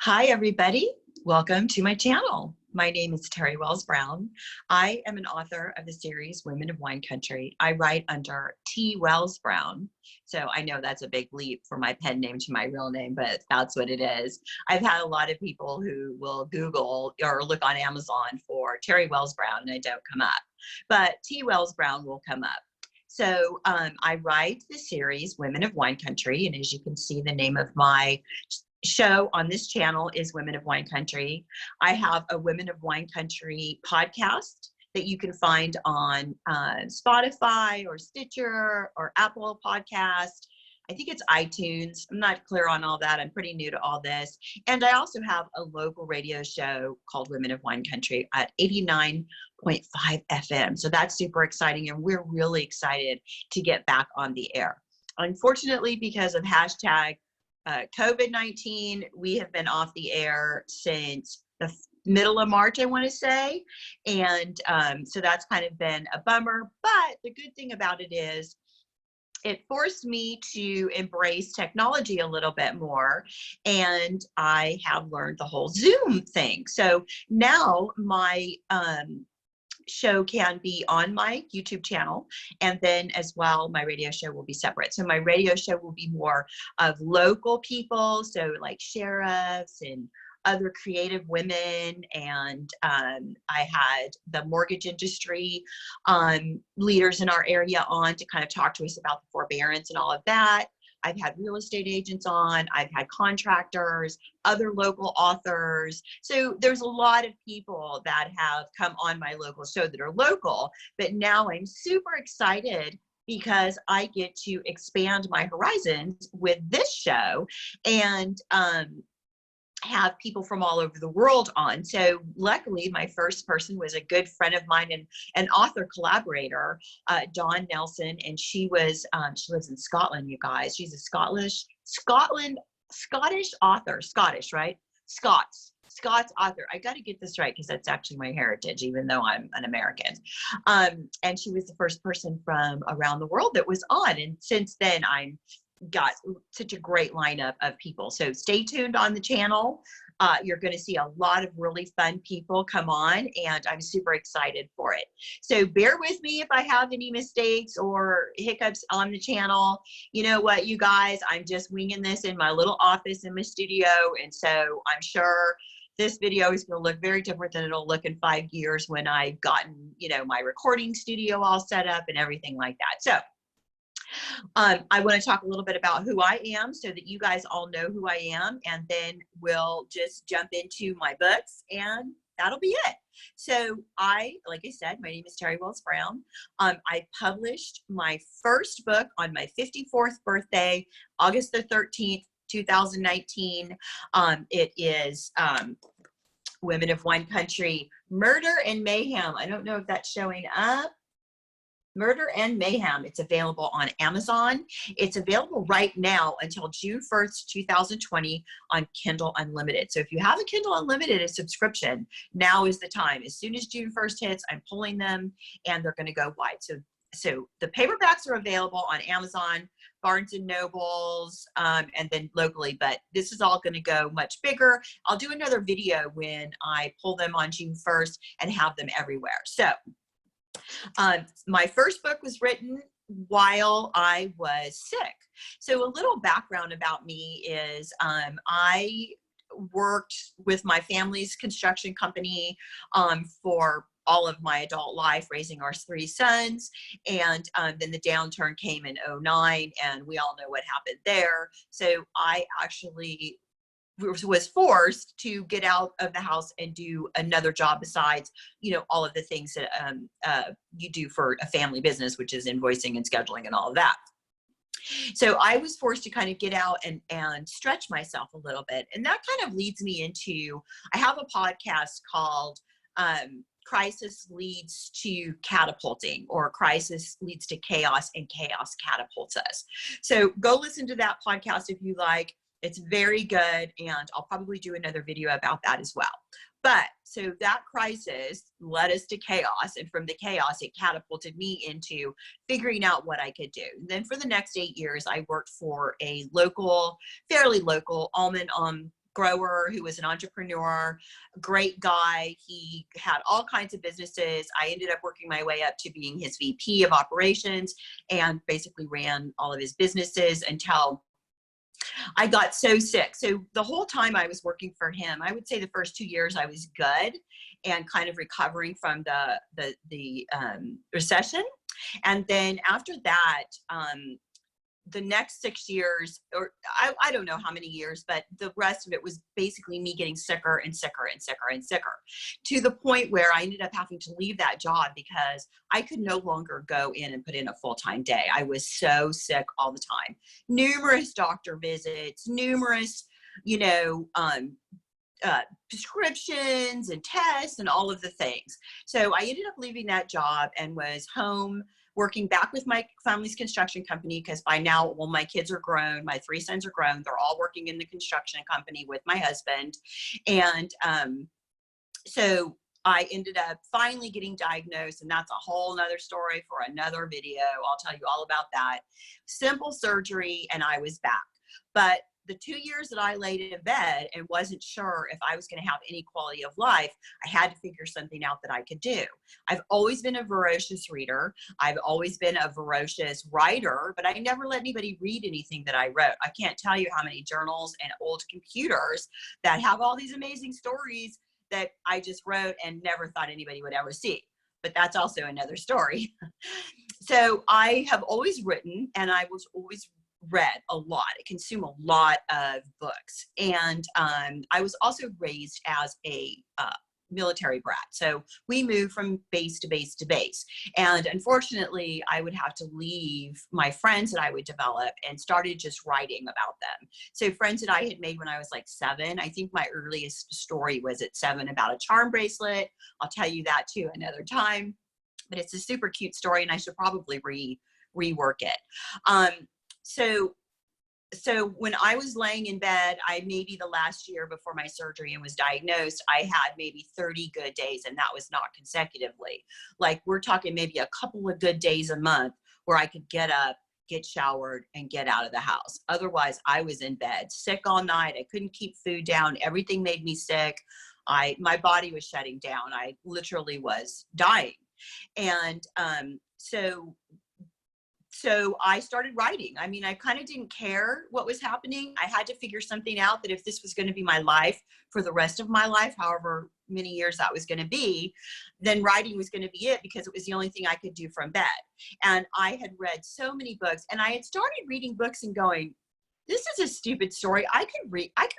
Hi, everybody. Welcome to my channel. My name is Terry Wells Brown. I am an author of the series Women of Wine Country. I write under T. Wells Brown. So I know that's a big leap from my pen name to my real name, but that's what it is. I've had a lot of people who will Google or look on Amazon for Terry Wells Brown and I don't come up, but T. Wells Brown will come up. So I write the series Women of Wine Country, and as you can see, the name of my show on this channel is Women of Wine Country. I have a Women of Wine Country podcast that you can find on Spotify or Stitcher or Apple Podcast. I think it's iTunes. I'm not clear on all that. I'm pretty new to all this. And I also have a local radio show called Women of Wine Country at 89.5 FM. So that's super exciting. And we're really excited to get back on the air. Unfortunately, because of hashtag COVID-19, we have been off the air since the middle of March, I want to say. And so that's kind of been a bummer. But the good thing about it is it forced me to embrace technology a little bit more. And I have learned the whole Zoom thing. So now my show can be on my YouTube channel, and then as well my radio show will be separate. So my radio show will be more of local people, so like sheriffs and other creative women, and I had the mortgage industry leaders in our area on to kind of talk to us about the forbearance and all of that. I've had real estate agents on, I've had contractors, other local authors. So there's a lot of people that have come on my local show that are local, but now I'm super excited because I get to expand my horizons with this show and have people from all over the world on. So luckily my first person was a good friend of mine and an author collaborator, Dawn Nelson, and she lives in Scotland, you guys. She's a Scottish author, Scottish, right? Scots author. I got to get this right because that's actually my heritage, even though I'm an American. And she was the first person from around the world that was on. And since then I'm got such a great lineup of people. So stay tuned on the channel. You're going to see a lot of really fun people come on, and I'm super excited for it. So bear with me if I have any mistakes or hiccups on the channel. You know what, you guys, I'm just winging this in my little office in my studio, and so I'm sure this video is going to look very different than it'll look in 5 years when I've gotten, you know, my recording studio all set up and everything like that. So I want to talk a little bit about who I am so that you guys all know who I am, and then we'll just jump into my books and that'll be it. So like I said, my name is Terry Wells Brown. I published my first book on my 54th birthday, August the 13th, 2019. It is Women of Wine Country, Murder and Mayhem. I don't know if that's showing up. Murder and Mayhem. It's available on Amazon. It's available right now until June 1st, 2020 on Kindle Unlimited. So if you have a Kindle Unlimited, a subscription, now is the time. As soon as June 1st hits, I'm pulling them and they're going to go wide. So the paperbacks are available on Amazon, Barnes and Nobles, and then locally, but this is all going to go much bigger. I'll do another video when I pull them on June 1st and have them everywhere. So my first book was written while I was sick. So a little background about me is I worked with my family's construction company for all of my adult life, raising our 3 sons. And then the downturn came in 2009, and we all know what happened there. So I actually was forced to get out of the house and do another job besides, you know, all of the things that you do for a family business, which is invoicing and scheduling and all of that. So I was forced to kind of get out and stretch myself a little bit. And that kind of leads me into, I have a podcast called Crisis Leads to Catapulting, or Crisis Leads to Chaos and Chaos Catapults Us. So go listen to that podcast if you like. It's very good, and I'll probably do another video about that as well. But so that crisis led us to chaos, and from the chaos, it catapulted me into figuring out what I could do. And then for the next 8 years, I worked for a local, fairly local almond grower who was an entrepreneur, great guy. He had all kinds of businesses. I ended up working my way up to being his VP of operations and basically ran all of his businesses until I got so sick. So the whole time I was working for him, I would say the first 2 years I was good and kind of recovering from the recession. And then after that, the next 6 years, or I don't know how many years, but the rest of it was basically me getting sicker and sicker and sicker and sicker, to the point where I ended up having to leave that job because I could no longer go in and put in a full-time day. I was so sick all the time. Numerous doctor visits, numerous, prescriptions and tests and all of the things. So I ended up leaving that job and was home working back with my family's construction company, because by now, well, my kids are grown. My 3 sons are grown. They're all working in the construction company with my husband. And so I ended up finally getting diagnosed, and that's a whole nother story for another video. I'll tell you all about that. Simple surgery, and I was back. But the 2 years that I laid in bed and wasn't sure if I was going to have any quality of life, I had to figure something out that I could do. I've always been a voracious reader. I've always been a voracious writer, but I never let anybody read anything that I wrote. I can't tell you how many journals and old computers that have all these amazing stories that I just wrote and never thought anybody would ever see. But that's also another story. So I have always written, and I was always read a lot. I consume a lot of books. And I was also raised as a military brat. So we moved from base to base to base. And unfortunately, I would have to leave my friends that I would develop and started just writing about them. So friends that I had made when I was like 7, I think my earliest story was at 7 about a charm bracelet. I'll tell you that too another time. But it's a super cute story, and I should probably rework it. So when I was laying in bed, maybe the last year before my surgery and was diagnosed, I had maybe 30 good days, and that was not consecutively. Like, we're talking maybe a couple of good days a month where I could get up, get showered, and get out of the house. Otherwise, I was in bed, sick all night. I couldn't keep food down. Everything made me sick. My body was shutting down. I literally was dying. And so I started writing. I mean, I kind of didn't care what was happening. I had to figure something out, that if this was going to be my life for the rest of my life, however many years that was going to be, then writing was going to be it, because it was the only thing I could do from bed. And I had read so many books, and I had started reading books and going, this is a stupid story. I could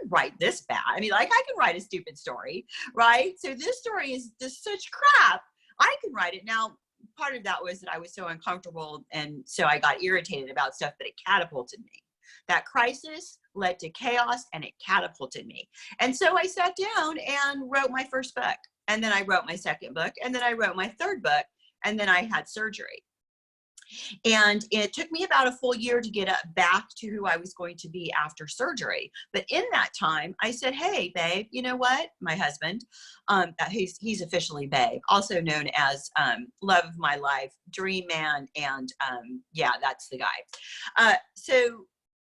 write this bad. I mean, like, I could write a stupid story, right? So this story is just such crap. I can write it. Now, part of that was that I was so uncomfortable, and so I got irritated about stuff, but it catapulted me. That crisis led to chaos, and it catapulted me. And so I sat down and wrote my first book, and then I wrote my second book, and then I wrote my third book, and then I had surgery. And it took me about a full year to get back to who I was going to be after surgery. But in that time, I said, hey, babe, you know what? My husband, he's officially babe, also known as love of my life, dream man. And yeah, that's the guy. So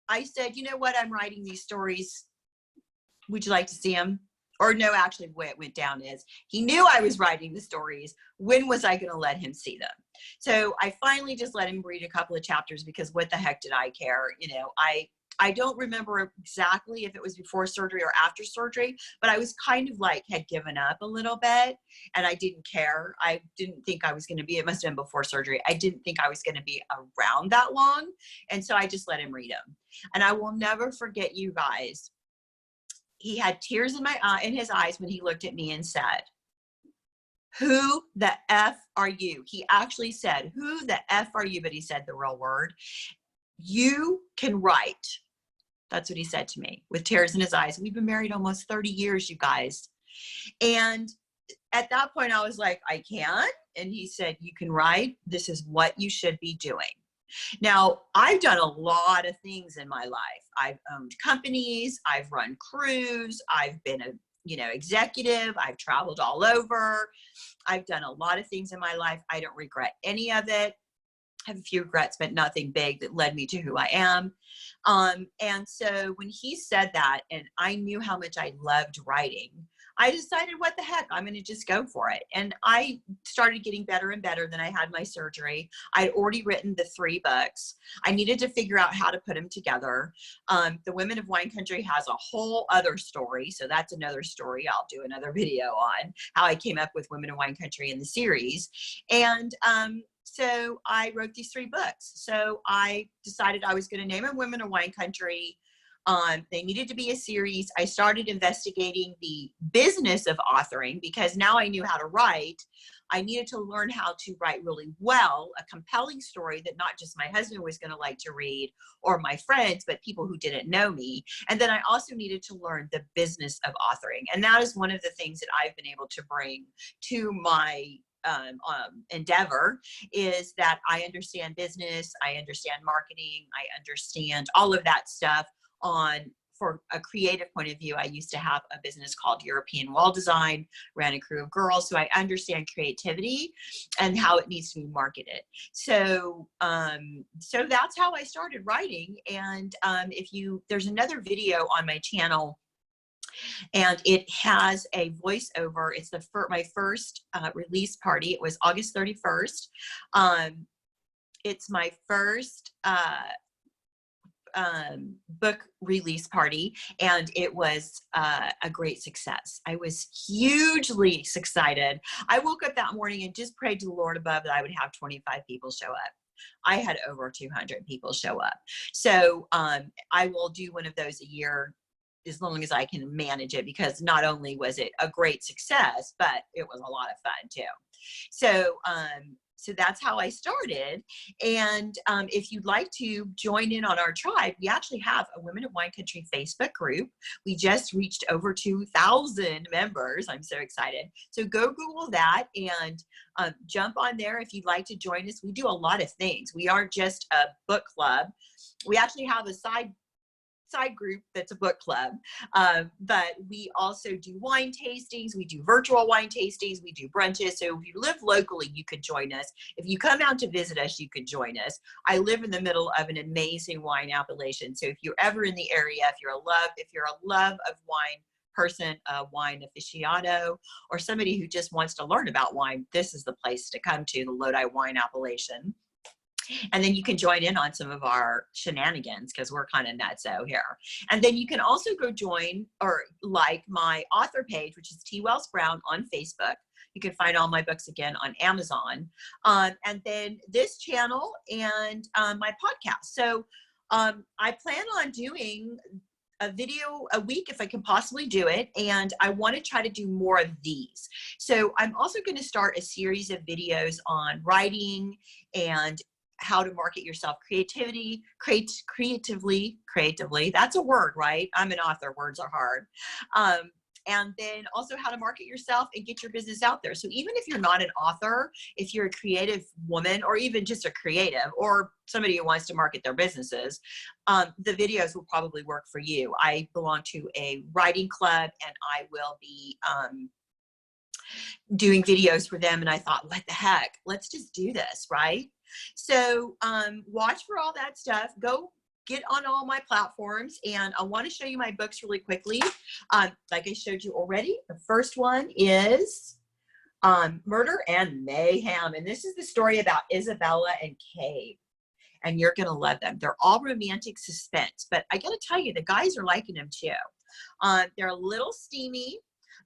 I said, you know what? I'm writing these stories. Would you like to see them? Or no, actually, the way it went down is he knew I was writing the stories. When was I going to let him see them? So I finally just let him read a couple of chapters, because what the heck did I care? You know, I don't remember exactly if it was before surgery or after surgery, but I was kind of like had given up a little bit, and I didn't care. I didn't think I was going to be, it must have been before surgery. I didn't think I was going to be around that long. And so I just let him read them. And I will never forget, you guys, he had tears in his eyes when he looked at me and said, who the F are you? He actually said, who the F are you? But he said the real word. You can write. That's what he said to me with tears in his eyes. We've been married almost 30 years, you guys. And at that point I was like, I can. And he said, you can write. This is what you should be doing. Now, I've done a lot of things in my life. I've owned companies, I've run crews, I've been a executive, I've traveled all over. I've done a lot of things in my life. I don't regret any of it. have a few regrets, but nothing big that led me to who I am. And so when he said that, and I knew how much I loved writing, I decided, what the heck, I'm going to just go for it. And I started getting better and better. Then I had my surgery. I'd already written the 3 books. I needed to figure out how to put them together. The Women of Wine Country has a whole other story. So that's another story I'll do another video on, how I came up with Women of Wine Country in the series. And so I wrote these 3 books. So I decided I was going to name them Women of Wine Country. They needed to be a series. I started investigating the business of authoring because now I knew how to write. I needed to learn how to write really well, a compelling story that not just my husband was going to like to read or my friends, but people who didn't know me. And then I also needed to learn the business of authoring. And that is one of the things that I've been able to bring to my endeavor, is that I understand business, I understand marketing, I understand all of that stuff. For a creative point of view, I used to have a business called European Wall Design, ran a crew of girls, so I understand creativity and how it needs to be marketed. So so that's how I started writing. And there's another video on my channel, and it has a voiceover. It's my first release party. It was August 31st. It's my first book release party, and it was a great success. I was hugely excited. I woke up that morning and just prayed to the Lord above that I would have 25 people show up. I had over 200 people show up. So I will do one of those a year as long as I can manage it, because not only was it a great success, but it was a lot of fun too. So so that's how I started. And if you'd like to join in on our tribe, we actually have a Women of Wine Country Facebook group. We just reached over 2,000 members. I'm so excited. So go Google that and jump on there if you'd like to join us. We do a lot of things. We aren't just a book club. We actually have a side group that's a book club, but we also do wine tastings, we do virtual wine tastings, we do brunches. So if you live locally, you could join us. If you come out to visit us, you could join us. I live in the middle of an amazing wine appellation, so if you're ever in the area, if you're a love of wine person, a wine aficionado, or somebody who just wants to learn about wine, this is the place to come to, the Lodi Wine Appellation. And then you can join in on some of our shenanigans, because we're kind of nutso here. And then you can also go join or like my author page, which is T. Wells Brown on Facebook. You can find all my books again on Amazon. And then this channel and my podcast. So I plan on doing a video a week if I can possibly do it. And I want to try to do more of these. So I'm also going to start a series of videos on writing and how to market yourself creatively. That's a word, right? I'm an author, words are hard. And then also how to market yourself and get your business out there. So even if you're not an author, if you're a creative woman, or even just a creative, or somebody who wants to market their businesses, the videos will probably work for you. I belong to a writing club, and I will be doing videos for them. And I thought, what the heck, let's just do this, right? So watch for all that stuff. Go get on all my platforms, and I want to show you my books really quickly. Like I showed you already, the first one is Murder and Mayhem, and this is the story about Isabella and Cave, and you're gonna love them. They're all romantic suspense, but I gotta tell you, the guys are liking them too. They're a little steamy.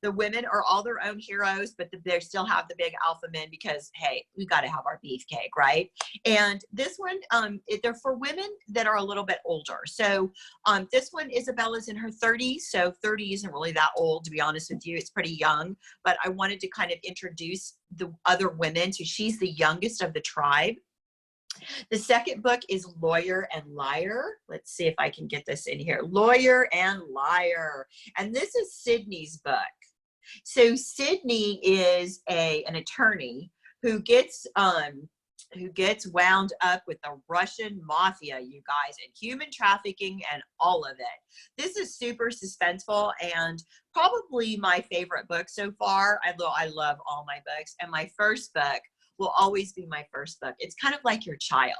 The women are all their own heroes, but they still have the big alpha men, because, hey, we got to have our beefcake, right? And this one, they're for women that are a little bit older. So this one, Isabella's in her 30s. So 30 isn't really that old, to be honest with you. It's pretty young. But I wanted to kind of introduce the other women. So she's the youngest of the tribe. The second book is Lawyer and Liar. Let's see if I can get this in here. Lawyer and Liar. And this is Sydney's book. So Sydney is an attorney who gets wound up with the Russian mafia, you guys, and human trafficking and all of it. This is super suspenseful and probably my favorite book so far. I love all my books. And my first book will always be my first book. It's kind of like your child.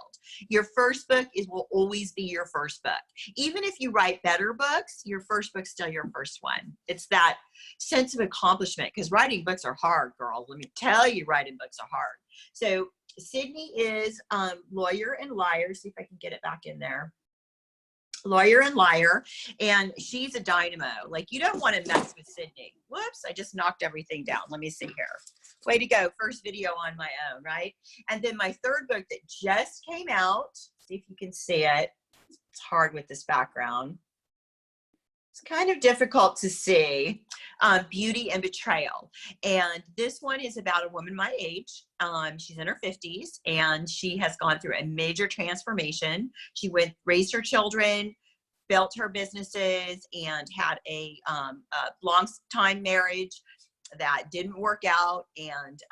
Your first book will always be your first book. Even if you write better books, your first book's still your first one. It's that sense of accomplishment, because writing books are hard, girl. Let me tell you, writing books are hard. So Sydney is Lawyer and Liar. See if I can get it back in there. Lawyer and Liar, and she's a dynamo. Like, you don't want to mess with Sydney. Whoops, I just knocked everything down. Let me see here. Way to go. First video on my own, right? And then my third book that just came out, see if you can see it. It's hard with this background. It's kind of difficult to see. Beauty and Betrayal. And this one is about a woman my age. She's in her 50s, and she has gone through a major transformation. She raised her children, built her businesses, and had a long time marriage that didn't work out, and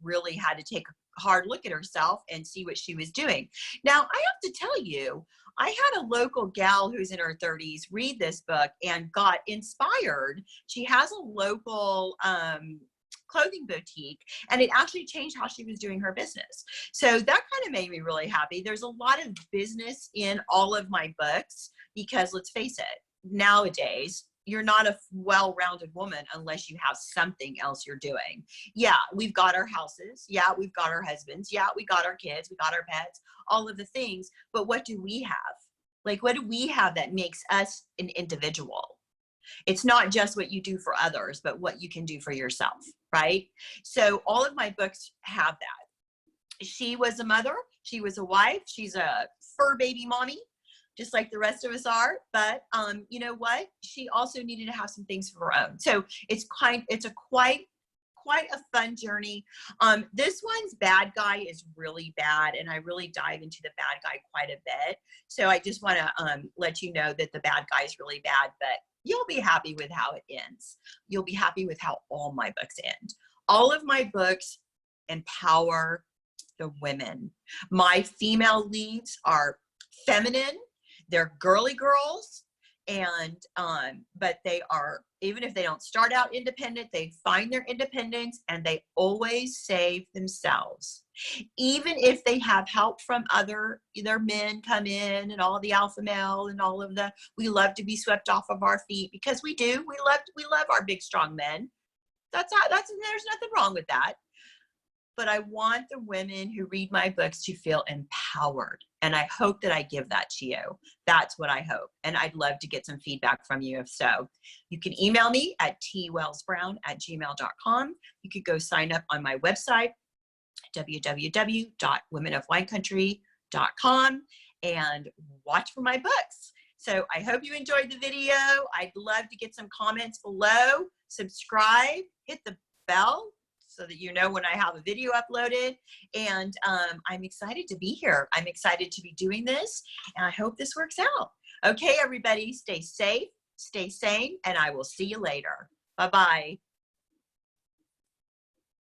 really had to take a hard look at herself and see what she was doing. Now, I have to tell you, I had a local gal who's in her 30s read this book and got inspired. She has a local clothing boutique, and it actually changed how she was doing her business. So that kind of made me really happy. There's a lot of business in all of my books, because let's face it, nowadays, you're not a well-rounded woman unless you have something else you're doing. Yeah, we've got our houses. Yeah, we've got our husbands. Yeah, we got our kids. We got our pets, all of the things. But what do we have? Like, what do we have that makes us an individual? It's not just what you do for others, but what you can do for yourself, right? So all of my books have that. She was a mother. She was a wife. She's a fur baby mommy, just like the rest of us are. But you know what? She also needed to have some things of her own. So it's quite a fun journey. This one's bad guy is really bad, and I really dive into the bad guy quite a bit. So I just want to let you know that the bad guy is really bad, but you'll be happy with how it ends. You'll be happy with how all my books end. All of my books empower the women. My female leads are feminine. They're girly girls, and but they are, even if they don't start out independent, they find their independence, and they always save themselves. Even if they have help from other men come in, and all the alpha male and all of the, we love to be swept off of our feet, because we do. We love our big strong men. There's nothing wrong with that. But I want the women who read my books to feel empowered. And I hope that I give that to you. That's what I hope. And I'd love to get some feedback from you if so. You can email me at twellsbrown@gmail.com. You could go sign up on my website, www.womenofwinecountry.com, and watch for my books. So I hope you enjoyed the video. I'd love to get some comments below. Subscribe, hit the bell, so that you know when I have a video uploaded. And I'm excited to be here. I'm excited to be doing this, and I hope this works out. Okay, everybody, stay safe, stay sane, and I will see you later. Bye-bye.